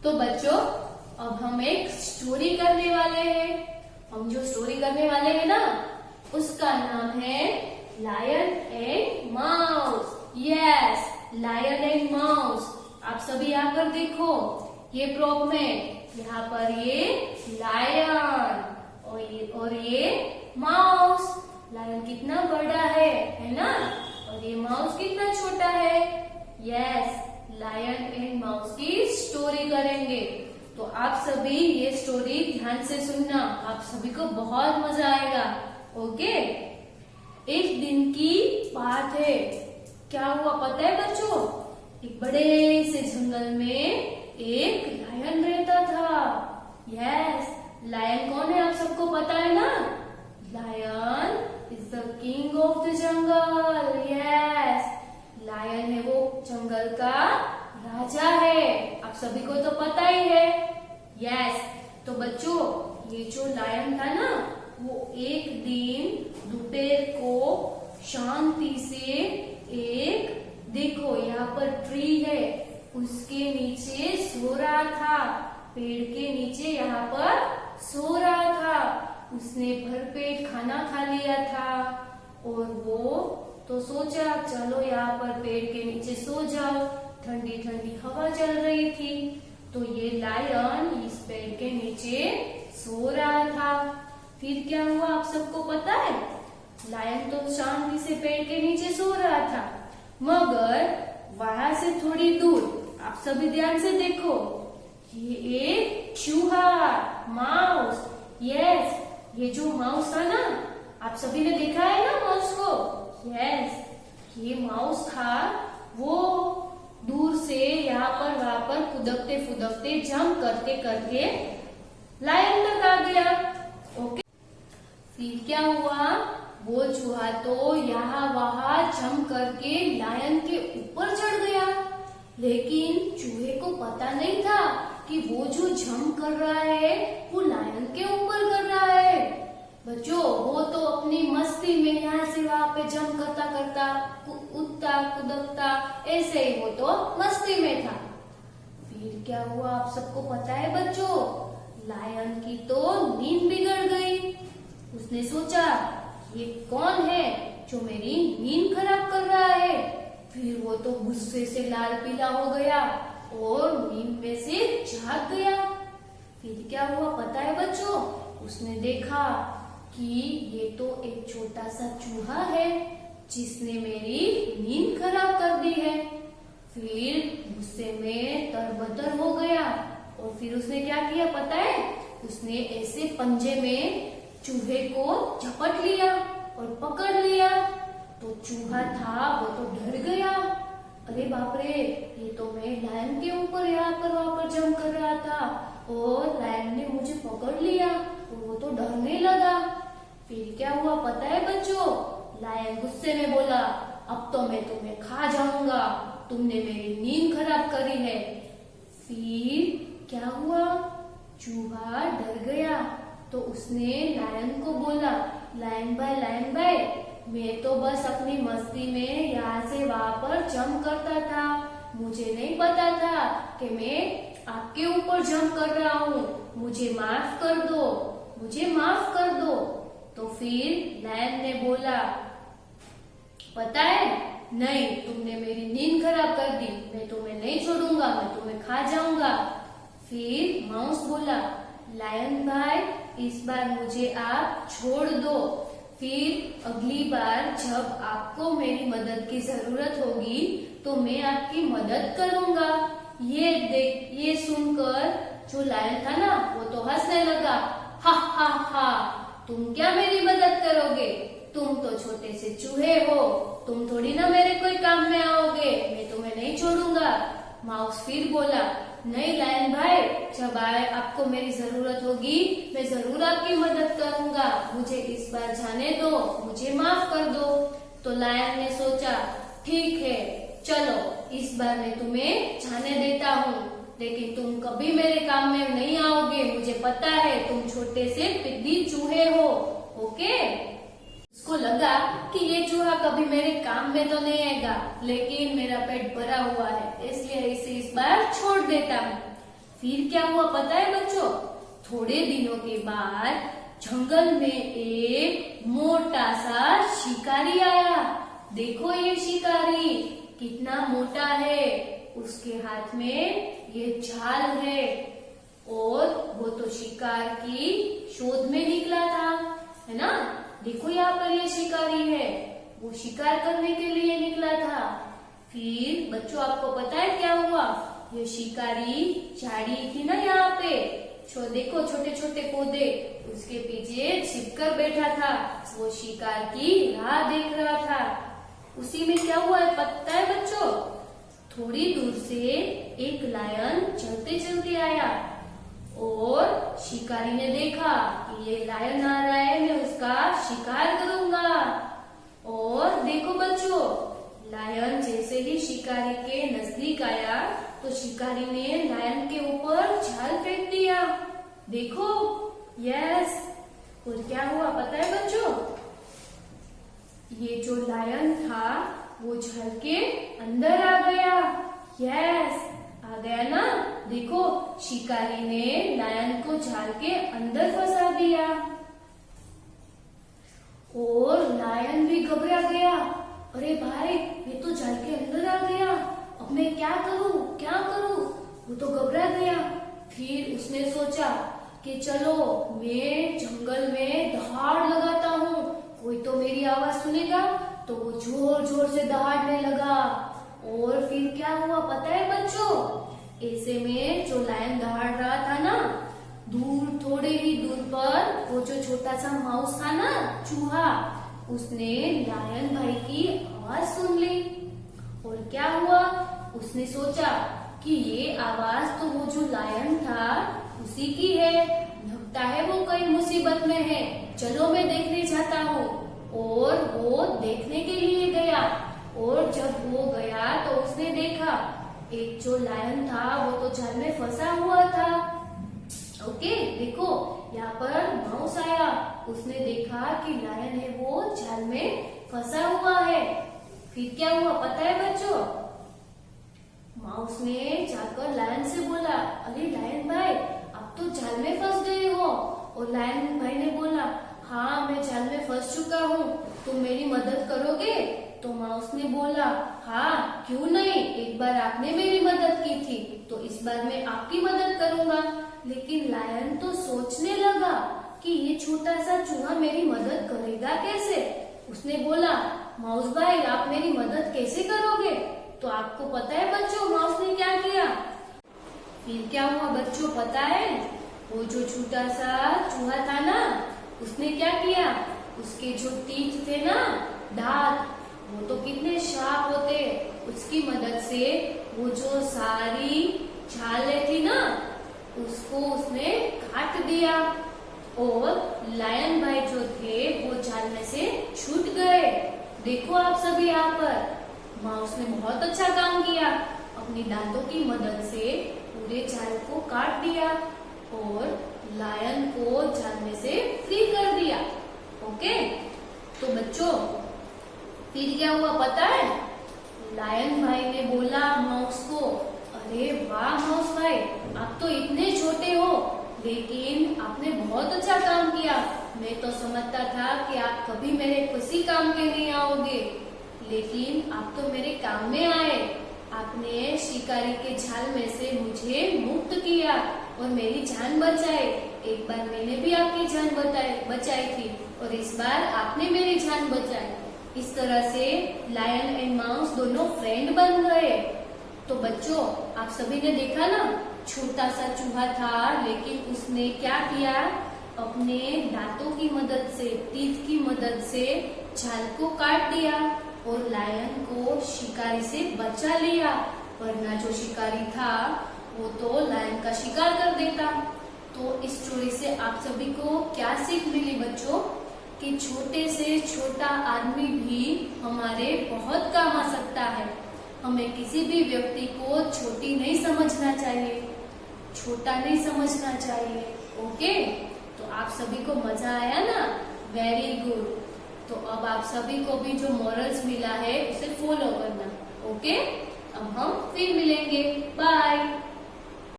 तो बच्चों अब हम एक स्टोरी करने वाले हैं। हम जो स्टोरी करने वाले हैं ना उसका नाम है lion and mouse. Yes, lion and mouse. आप सभी यहाँ पर देखो, ये प्रॉप में यहाँ पर ये लायन और ये माउस। लायन कितना बड़ा है ना, और ये माउस कितना छोटा है। यस, लायन एंड माउस की स्टोरी करेंगे। तो आप सभी ये स्टोरी ध्यान से सुनना, आप सभी को बहुत मजा आएगा। ओके। एक दिन की बात है। क्या हुआ पता है बच्चों? एक बड़े से जंगल में एक लायन रहता था। यस, लायन कौन है आप सबको पता है ना? Lion is the king of the jungle. Yes, lion है वो जंगल का राजा है। आप सभी को तो पता ही है। यस, तो बच्चों ये जो लायन था ना वो एक दिन दोपहर को शांति से एक, देखो यहाँ पर ट्री है, उसके नीचे सो रहा था। पेड़ के नीचे यहाँ पर सो रहा था। उसने भरपेट खाना खा लिया था और वो तो सोचा चलो यहाँ पर पेड़ के नीचे सो जाओ। ठंडी ठंडी हवा चल रही थी तो ये लायन इस पेड़ के नीचे सो रहा था। फिर क्या हुआ आप सबको पता है? लायन तो शांति से पेड़ के नीचे सो रहा था, मगर वहां से थोड़ी दूर आप सभी ध्यान से देखो, ये एक चूहा, माउस। यस, ये जो माउस था ना, आप सभी ने देखा है ना माउस को? यस, ये माउस था। वो दूर से यहाँ पर वहां पर कूदकते फुदकते जंप करते करते लायन तक आ गया। ओके। फिर क्या हुआ? वो चूहा तो यहाँ वहां जंप करके लायन के ऊपर चढ़ गया, लेकिन चूहे को पता नहीं था कि वो जो जंप कर रहा है वो लायन के ऊपर कर रहा है। बच्चों वो तो अपनी मस्ती में यहाँ से वहां पे जंप करता करता उड़ता कूदकता ऐसे ही वो तो मस्ती में था। फिर क्या हुआ आप सबको पता है बच्चों? लायन की तो नींद बिगड़ गई। उसने सोचा ये कौन है जो मेरी नींद खराब कर रहा है। फिर वो तो गुस्से से लाल पीला हो गया और नींद में से जाग गया। फिर क्या हुआ पता है बच्चों? उसने देखा कि ये तो एक छोटा सा चूहा है जिसने मेरी नींद खराब कर दी है। फिर गुस्से में तरबतर हो गया और फिर उसने क्या किया पता है? उसने ऐसे पंजे में चूहे को झपट लिया और पकड़ लिया। तो चूहा था वो तो डर गया। अरे बाप रे, ये तो मैं लायन के ऊपर यहाँ पर वहां पर जंप कर रहा था और लायन ने मुझे पकड़ लिया और वो तो डरने लगा। फिर क्या हुआ पता है बच्चों? लायन गुस्से में बोला अब तो मैं तुम्हें खा जाऊंगा, तुमने मेरी नींद खराब करी है। फिर क्या हुआ? चूहा डर गया तो उसने लायन को बोला लायन भाई मैं तो बस अपनी मस्ती में यहाँ से वहां पर जंप करता था, मुझे नहीं पता था कि मैं आपके ऊपर जंप कर रहा हूँ, मुझे माफ कर दो, मुझे माफ कर दो। तो फिर लायन ने बोला पता है नहीं, तुमने मेरी नींद खराब कर दी, मैं तुम्हें नहीं छोड़ूंगा, मैं तुम्हें खा जाऊंगा। फिर माउस बोला लायन भाई इस बार मुझे आप छोड़ दो, फिर अगली बार जब आपको मेरी मदद की जरूरत होगी तो मैं आपकी मदद करूंगा। ये सुनकर जो लायन था ना वो तो हंसने लगा। हा हा हा, तुम क्या मेरी मदद करोगे? तुम तो छोटे से चूहे हो, तुम थोड़ी ना मेरे कोई काम में आओगे, मैं तुम्हें नहीं छोड़ूंगा। माउस फिर बोला नहीं लायन भाई, जब आपको मेरी जरूरत होगी मैं जरूर आपकी मदद करूंगा, मुझे इस बार जाने दो, मुझे माफ कर दो। तो लायन ने सोचा ठीक है चलो इस बार मैं तुम्हें जाने देता हूँ, लेकिन तुम कभी मेरे काम में नहीं आओगे, मुझे पता है तुम छोटे से पिद्दी चूहे हो। ओके। उसको लगा कि ये चूहा कभी मेरे काम में तो नहीं आएगा, लेकिन मेरा पेट भरा हुआ है इसलिए इसे इस बार छोड़ देता हूँ। फिर क्या हुआ पता है बच्चों? थोड़े दिनों के बाद जंगल में एक मोटा सा शिकारी आया। देखो ये शिकारी कितना मोटा है, उसके हाथ में ये जाल है और वो तो शिकार की शोध में निकला था, है ना। देखो यहाँ पर ये शिकारी है, वो शिकार करने के लिए निकला था। फिर बच्चों आपको पता है क्या हुआ? ये शिकारी झाड़ी थी ना यहाँ पे, देखो छोटे छोटे पौधे, उसके पीछे छिपकर बैठा था। वो शिकार की राह देख रहा था। उसी में क्या हुआ है पता है बच्चों? थोड़ी दूर से एक लायन चलते चलते आया और शिकारी ने देखा कि ये लायन आ रहा है, मैं उसका शिकार करूंगा। और देखो बच्चों, लायन जैसे ही शिकारी के नजदीक आया तो शिकारी ने लायन के ऊपर जाल फेंक दिया। देखो, यस। और क्या हुआ पता है बच्चों? ये जो लायन था वो जाल के अंदर आ गया। यस, आ गया ना। देखो, शिकारी ने लायन को जाल के अंदर फंसा दिया और लायन भी घबरा गया। अरे भाई, ये तो जाल के अंदर आ गया, अब मैं क्या करूं क्या करूं? वो तो घबरा गया। फिर उसने सोचा कि चलो मैं जंगल में दहाड़ लगाता हूँ, कोई तो मेरी आवाज सुनेगा। तो वो जोर जोर से दहाड़ने लगा। और फिर क्या हुआ पता है बच्चों? ऐसे में जो लायन दहाड़ रहा था ना, दूर थोड़े ही दूर पर वो जो छोटा सा माउस था ना, चूहा, उसने लायन भाई की आवाज सुन ली। और क्या हुआ? उसने सोचा कि ये आवाज तो वो जो लायन था उसी की है, लगता है वो कई मुसीबत में है, चलो मैं देखने जाता हूँ। और वो देखने के लिए गया। और जब वो गया तो उसने देखा एक जो लायन था वो तो जाल में फंसा हुआ था। ओके, देखो यहाँ पर माउस आया, उसने देखा कि लायन है वो जाल में फंसा हुआ है। फिर क्या हुआ पता है बच्चों? माउस ने जाकर लायन से बोला, अरे लायन भाई, अब तो जाल में फंस गए हो। और लायन भाई ने बोला, हाँ मैं जाल में फंस चुका हूँ, तुम मेरी मदद करोगे? तो माउस ने बोला, हाँ क्यों नहीं, एक बार आपने मेरी मदद की थी तो इस बार मैं आपकी मदद करूंगा। लेकिन लायन तो सोचने लगा कि ये छोटा सा चूहा मेरी मदद करेगा कैसे। उसने बोला, माउस भाई आप मेरी मदद कैसे करोगे? तो आपको पता है बच्चों माउस ने क्या किया? फिर क्या हुआ बच्चों पता है? वो जो छोटा सा चूहा था ना, उसने क्या किया? उसके जो टीथ थे ना, दांत, वो तो कितने शार्प होते, उसकी मदद से वो जो सारी छाले थी ना, उसको उसने काट दिया। और लायन भाई जो थे वो जाल में से छूट गए। देखो आप सभी यहाँ पर, माउस ने बहुत अच्छा काम किया, अपनी दांतों की मदद से पूरे जाल को काट दिया और लायन को जाल में से फ्री कर दिया। ओके, तो बच्चों फिर क्या हुआ पता है? लायन भाई ने बोला माउस को, अरे वाह माउस भाई, आप तो इतने छोटे हो लेकिन आपने बहुत अच्छा काम किया। मैं तो समझता था कि आप कभी मेरे किसी काम के नहीं आओगे, लेकिन आप तो मेरे काम में आए। आपने शिकारी के जाल में से मुझे मुक्त किया और मेरी जान बचाई। एक बार मैंने भी आपकी जान बचाई थी और इस बार आपने मेरी जान बचाई। इस तरह से लायन एंड माउस दोनों फ्रेंड बन गए। तो बच्चों आप सभी ने देखा ना, छोटा सा चूहा था लेकिन उसने क्या किया? अपने दांतों की मदद से, टीथ की मदद से जाल को काट दिया और लायन को शिकारी से बचा लिया, वरना जो शिकारी था वो तो लायन का शिकार कर देता। तो इस स्टोरी से आप सभी को क्या सीख मिली बच्चों? कि छोटे से छोटा आदमी भी हमारे बहुत काम आ सकता है। हमें किसी भी व्यक्ति को छोटी नहीं समझना चाहिए, छोटा नहीं समझना चाहिए। ओके, तो आप सभी को मजा आया ना? Very good. तो अब आप सभी को भी जो मॉरल्स मिला है उसे फॉलो करना। ओके, अब हम फिर मिलेंगे। बाय।